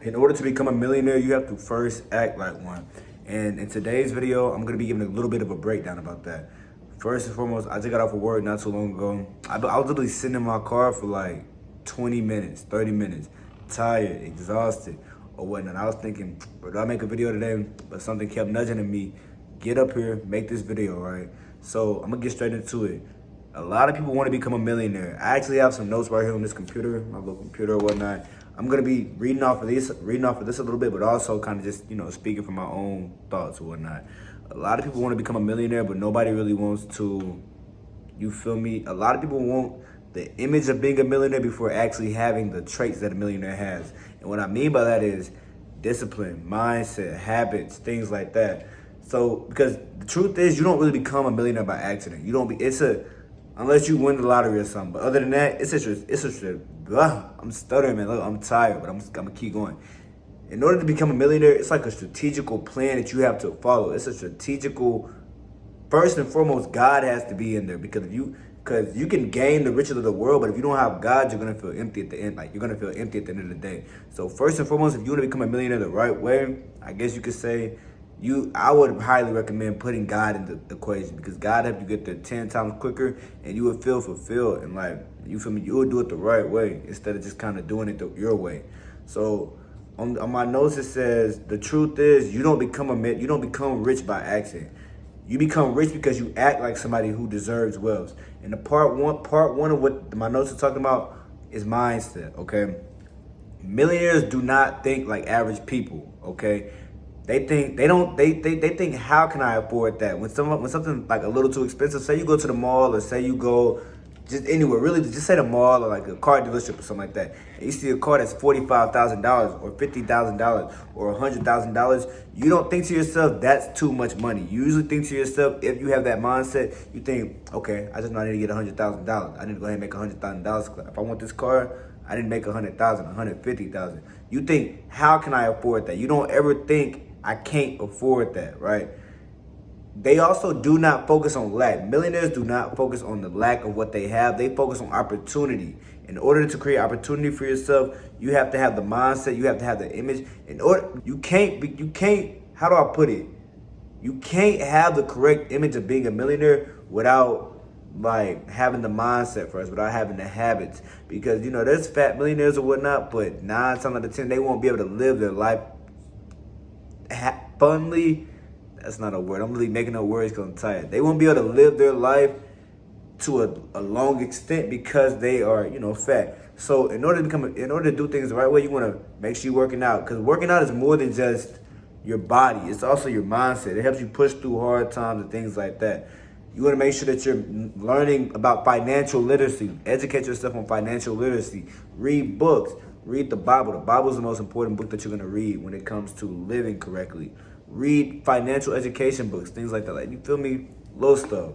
In order to become a millionaire, you have to first act like one. And in today's video, I'm gonna be giving a little bit of a breakdown about that. First and foremost, I just got off of work not too long ago. I was literally sitting in my car for like 20 minutes, 30 minutes, tired, exhausted, or whatnot. I was thinking, bro, do I make a video today? But something kept nudging at me, get up here, make this video, right? So I'm gonna get straight into it. A lot of people want to become a millionaire. I actually have some notes right here on this computer, my little computer or whatnot. I'm gonna be reading off of this a little bit, but also kind of just, speaking from my own thoughts or whatnot. A lot of people want to become a millionaire, but nobody really wants to, you feel me? A lot of people want the image of being a millionaire before actually having the traits that a millionaire has. And what I mean by that is discipline, mindset, habits, things like that. So, because the truth is, you don't really become a millionaire by accident. Unless you win the lottery or something. But other than that, I'm stuttering, man. Look, I'm tired, but I'm gonna keep going. In order to become a millionaire, it's like a strategical plan that you have to follow. It's a strategical, first and foremost, God has to be in there because you can gain the riches of the world, but if you don't have God, you're gonna feel empty at the end. Like, you're gonna feel empty at the end of the day. So first and foremost, if you want to become a millionaire the right way, I guess you could say, I would highly recommend putting God in the equation, because God helps you get there 10 times quicker, and you would feel fulfilled, and like, you feel me, you would do it the right way instead of just kind of doing it your way. So on my notes it says, the truth is, you don't become rich by accident. You become rich because you act like somebody who deserves wealth. And the part one of what my notes are talking about is mindset. Okay, millionaires do not think like average people. Okay. They think, how can I afford that? When something like a little too expensive, say you go to the mall, or say you go just anywhere, really just say the mall or like a car dealership or something like that, and you see a car that's $45,000 or $50,000 or $100,000, you don't think to yourself, that's too much money. You usually think to yourself, if you have that mindset, you think, okay, I just know I need to get $100,000. I need to go ahead and make $100,000. If I want this car, I didn't make 100,000, 150,000. You think, how can I afford that? You don't ever think, I can't afford that, right? They also do not focus on lack. Millionaires do not focus on the lack of what they have. They focus on opportunity. In order to create opportunity for yourself, you have to have the mindset. You have to have the image. You can't. How do I put it? You can't have the correct image of being a millionaire without like having the mindset first, without having the habits. Because there's fat millionaires or whatnot, but 9 times out of 10 they won't be able to live their life funly. That's not a word. I'm really making up words because I'm tired. They won't be able to live their life to a long extent because they are, fat. So in order to do things the right way, you want to make sure you're working out, because working out is more than just your body. It's also your mindset. It helps you push through hard times and things like that. You want to make sure that you're learning about financial literacy. Educate yourself on financial literacy. Read books. Read the Bible. The Bible is the most important book that you're going to read when it comes to living correctly. Read financial education books, things like that. Like, you feel me? Little stuff.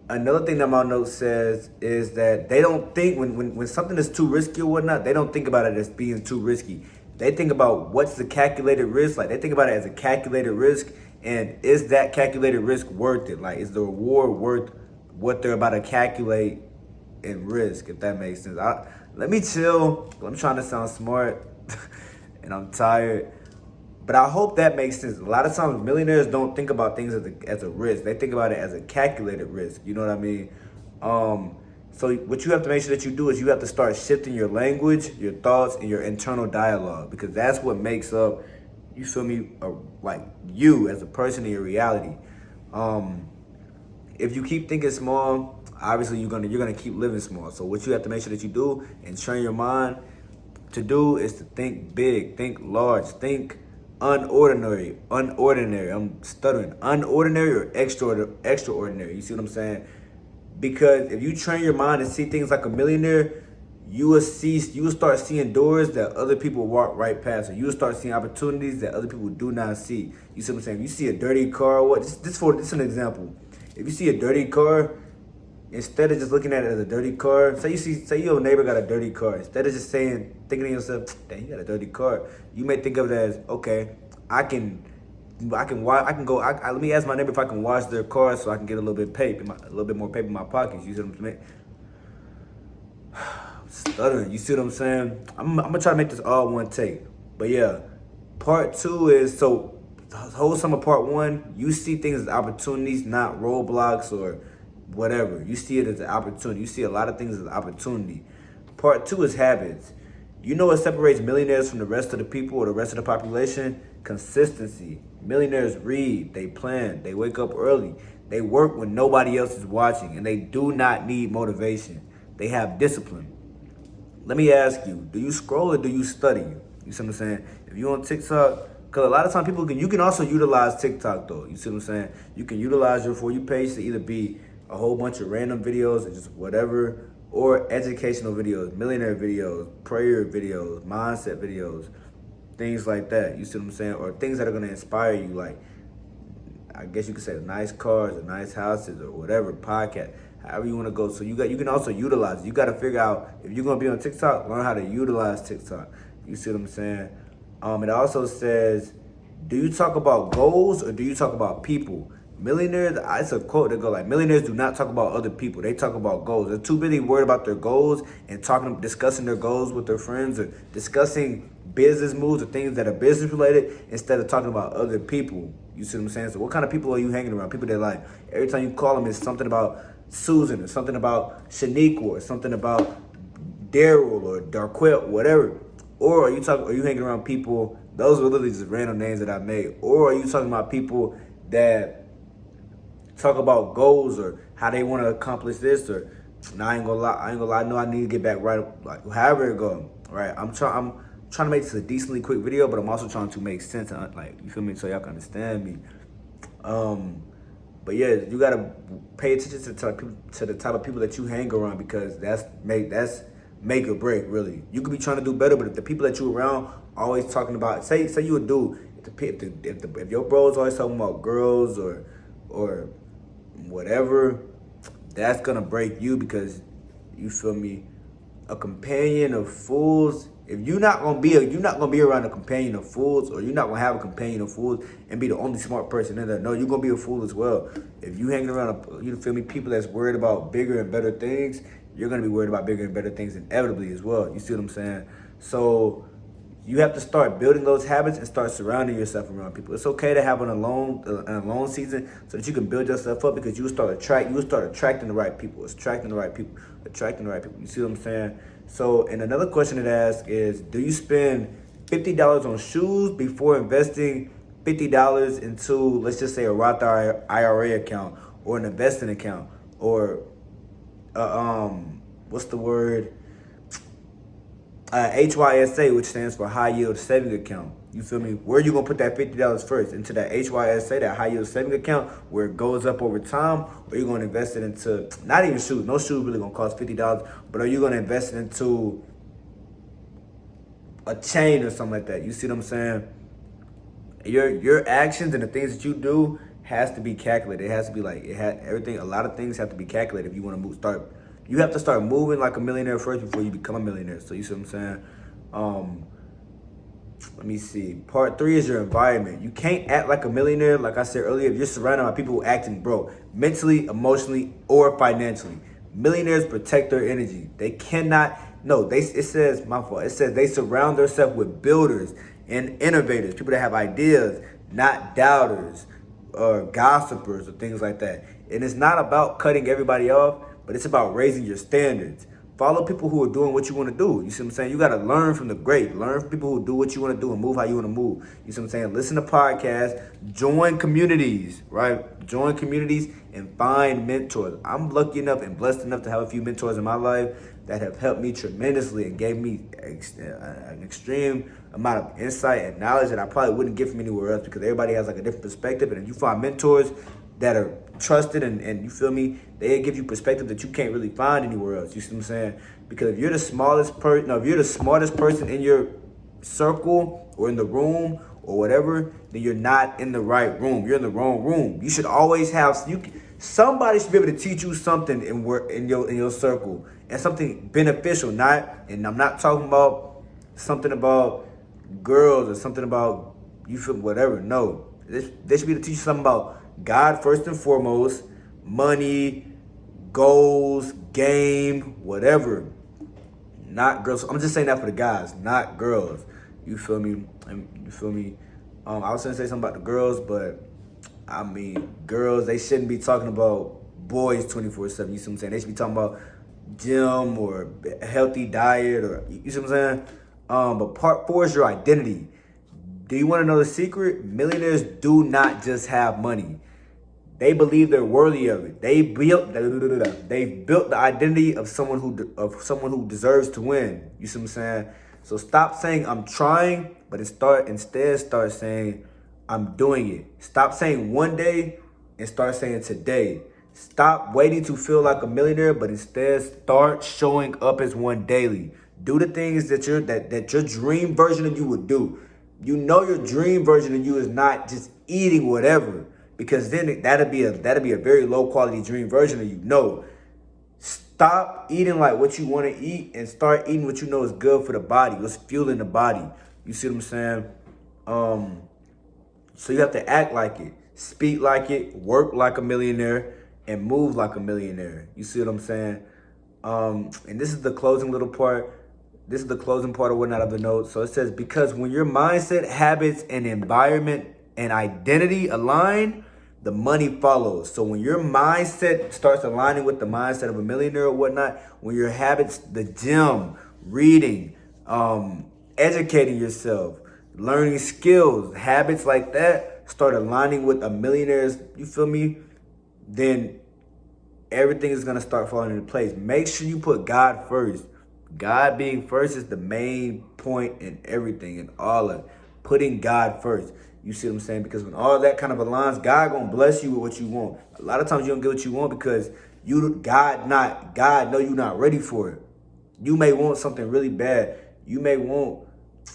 Another thing that my note says is that they don't think, when something is too risky or whatnot, they don't think about it as being too risky. They think about what's the calculated risk. Like, they think about it as a calculated risk, and is that calculated risk worth it? Like, is the reward worth what they're about to calculate in risk, if that makes sense? Let me chill. I'm trying to sound smart and I'm tired, but I hope that makes sense. A lot of times millionaires don't think about things as a risk. They think about it as a calculated risk. You know what I mean? So what you have to make sure that you do is you have to start shifting your language, your thoughts, and your internal dialogue, because that's what makes up, you feel me, like you as a person in your reality. If you keep thinking small, obviously you're gonna keep living small. So what you have to make sure that you do and train your mind to do is to think big, think large, think unordinary. I'm stuttering. Unordinary or extraordinary. You see what I'm saying? Because if you train your mind to see things like a millionaire, you will start seeing doors that other people walk right past, or you will start seeing opportunities that other people do not see. You see what I'm saying? If you see a dirty car, this is an example. If you see a dirty car, instead of just looking at it as a dirty car, say your neighbor got a dirty car, instead of just thinking to yourself, dang, he got a dirty car, you may think of it as, okay, let me ask my neighbor if I can wash their car so I can get a little bit more paper in my pockets. You see what I'm saying? stuttering. You see what I'm saying? I'm gonna try to make this all one take. But yeah, part two is, so whole summer part one, you see things as opportunities, not roadblocks or whatever. You see it as an opportunity. You see a lot of things as an opportunity. Part two is habits. You know what separates millionaires from the rest of the people or the rest of the population? Consistency. Millionaires read, they plan, they wake up early, they work when nobody else is watching, and they do not need motivation. They have discipline. Let me ask you, do you scroll or do you study? You see what I'm saying? If you're on TikTok, because a lot of times you can also utilize TikTok though. You see what I'm saying? You can utilize your For You page to either be a whole bunch of random videos or just whatever, or educational videos, millionaire videos, prayer videos, mindset videos, things like that. You see what I'm saying? Or things that are going to inspire you, like, I guess you could say nice cars or nice houses or whatever, podcast, however you want to go. So you can also utilize it. You got to figure out, if you're going to be on TikTok, learn how to utilize TikTok. You see what I'm saying? It also says, do you talk about goals or do you talk about people? Millionaires, it's a quote that go like, millionaires do not talk about other people. They talk about goals. They're too busy worried about their goals and discussing their goals with their friends, or discussing business moves or things that are business related, instead of talking about other people. You see what I'm saying? So what kind of people are you hanging around? People that, like, every time you call them, it's something about Susan or something about Shaniqua or something about Daryl or Darquette, whatever. Or are you hanging around people, those were literally just random names that I made. Or are you talking about people that talk about goals or how they want to accomplish this, or I ain't gonna lie, I know I need to get back right, like however it go, right? I'm trying to make this a decently quick video, but I'm also trying to make sense, like, you feel me, so y'all can understand me. But yeah, you gotta pay attention to the type of people that you hang around, because that's make or break, really. You could be trying to do better, but if the people that you around always talking about, say you a dude, if your bros always talking about girls or whatever, that's gonna break you, because, you feel me, a companion of fools. If you're not gonna be around a companion of fools, or you're not gonna have a companion of fools and be the only smart person in there. No, you're gonna be a fool as well. If you hanging around, you feel me, people that's worried about bigger and better things, you're gonna be worried about bigger and better things inevitably as well. You see what I'm saying? So you have to start building those habits and start surrounding yourself around people. It's okay to have an alone season, so that you can build yourself up, because you will start attracting the right people. Attracting the right people. You see what I'm saying? So, and another question it asks is, do you spend $50 on shoes before investing $50 into, let's just say, a Roth IRA account, or an investing account, or what's the word? HYSA, which stands for high yield saving account. You feel me? Where are you gonna put that $50 first? Into that HYSA, that high yield saving account, where it goes up over time, or are you gonna invest it into, not even shoes? No shoes really gonna cost $50, but are you gonna invest it into a chain or something like that? You see what I'm saying? Your actions and the things that you do has to be calculated. It has to be like, everything. A lot of things have to be calculated if you want to You have to start moving like a millionaire first before you become a millionaire. So you see what I'm saying? Let me see. Part 3 is your environment. You can't act like a millionaire, like I said earlier, if you're surrounded by people who acting broke, mentally, emotionally, or financially. Millionaires protect their energy. They cannot. No, it says, my fault. It says they surround themselves with builders and innovators, people that have ideas, not doubters or gossipers or things like that. And it's not about cutting everybody off, but it's about raising your standards. Follow people who are doing what you want to do. You see what I'm saying? You got to learn from the great. Learn from people who do what you want to do and move how you want to move. You see what I'm saying? Listen to podcasts. Join communities, right? Join communities and find mentors. I'm lucky enough and blessed enough to have a few mentors in my life that have helped me tremendously and gave me an extreme amount of insight and knowledge that I probably wouldn't get from anywhere else, because everybody has like a different perspective. And if you find mentors that are trusted and you feel me, they give you perspective that you can't really find anywhere else. You see what I'm saying? Because if you're the smallest person, if you're the smartest person in your circle or in the room or whatever, then you're not in the right room. You're in the wrong room. You should always have somebody should be able to teach you something in your circle, and something beneficial. And I'm not talking about something about girls or something about you feel whatever. No, they should be able to teach you something about God first and foremost, money, goals, game, whatever. not girls. I'm just saying that for the guys, not girls. You feel me? You feel me? I was gonna say something about the girls, but I mean, girls, they shouldn't be talking about boys 24/7. You see what I'm saying? They should be talking about gym or healthy diet, or you see what I'm saying? But part 4 is your identity. Do you want to know the secret? Millionaires do not just have money. They believe they're worthy of it. They built the identity of someone who deserves to win. You see what I'm saying? So stop saying I'm trying, but instead start saying I'm doing it. Stop saying one day and start saying today. Stop waiting to feel like a millionaire, but instead start showing up as one daily. Do the things that your dream version of you would do. You know your dream version of you is not just eating whatever, because then that'd be a very low quality dream version of you. No. Stop eating like what you want to eat and start eating what you know is good for the body, what's fueling the body. You see what I'm saying? So you have to act like it, speak like it, work like a millionaire, and move like a millionaire. You see what I'm saying? And this is the closing little part. This is the closing part or whatnot of the note. So it says, because when your mindset, habits, and environment and identity align, the money follows. So when your mindset starts aligning with the mindset of a millionaire or whatnot, when your habits, the gym, reading, educating yourself, learning skills, habits like that start aligning with a millionaire's, you feel me? Then everything is going to start falling into place. Make sure you put God first. God being first is the main point in everything, in all of it. Putting God first. You see what I'm saying? Because when all that kind of aligns, God gonna bless you with what you want. A lot of times you don't get what you want because God know you're not ready for it. You may want something really bad. You may want,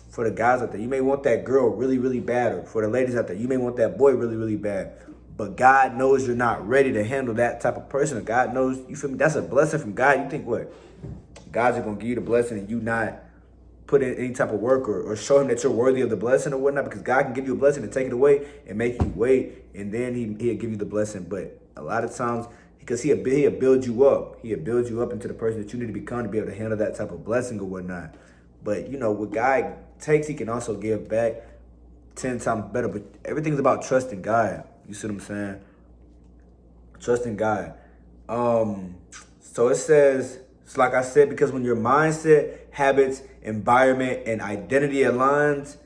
for the guys out there, you may want that girl really, really bad. Or for the ladies out there, you may want that boy really, really bad. But God knows you're not ready to handle that type of person. God knows, you feel me? That's a blessing from God. You think what? God's just gonna give you the blessing and you not put in any type of work or show him that you're worthy of the blessing or whatnot, because God can give you a blessing and take it away and make you wait, and then he'll give you the blessing. But a lot of times, because he'll build you up. He'll build you up into the person that you need to become to be able to handle that type of blessing or whatnot. But, you know, what God takes, he can also give back 10 times better. But everything's about trusting God. You see what I'm saying? Trusting God. So it says, it's like I said, because when your mindset, habits, environment, and identity aligns,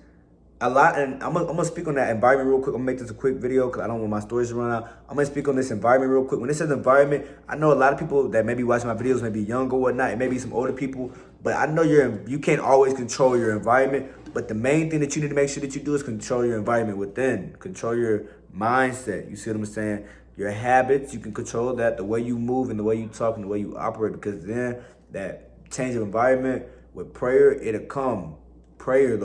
a lot, and I'm gonna speak on that environment real quick. I'm gonna make this a quick video because I don't want my stories to run out. I'm gonna speak on this environment real quick. When it says environment, I know a lot of people that may be watching my videos may be young or whatnot, and maybe some older people, but I know you can't always control your environment. But the main thing that you need to make sure that you do is control your environment within, control your mindset. You see what I'm saying? Your habits, you can control that, the way you move and the way you talk and the way you operate, because then that change of environment with prayer, it'll come. Prayer,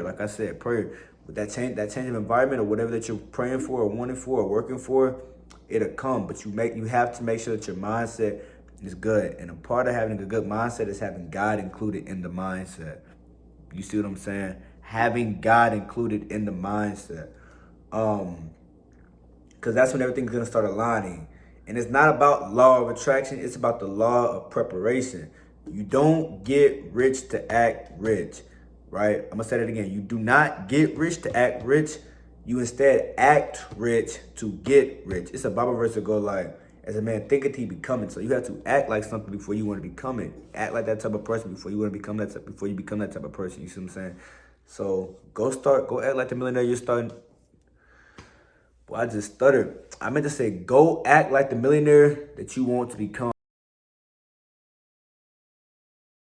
like I said, prayer. With that change of environment or whatever that you're praying for or wanting for or working for, it'll come. But you have to make sure that your mindset is good. And a part of having a good mindset is having God included in the mindset. You see what I'm saying? Having God included in the mindset. Because that's when everything's going to start aligning. And it's not about law of attraction. It's about the law of preparation. You don't get rich to act rich, right? I'm going to say that again. You do not get rich to act rich. You instead act rich to get rich. It's a Bible verse that goes like, as a man thinketh he becoming. So you have to act like something before you want to become it. Act like that type of person before you want to become that before you become that type of person. You see what I'm saying? So go act like the millionaire you're starting. Well, I just stuttered. I meant to say, go act like the millionaire that you want to become.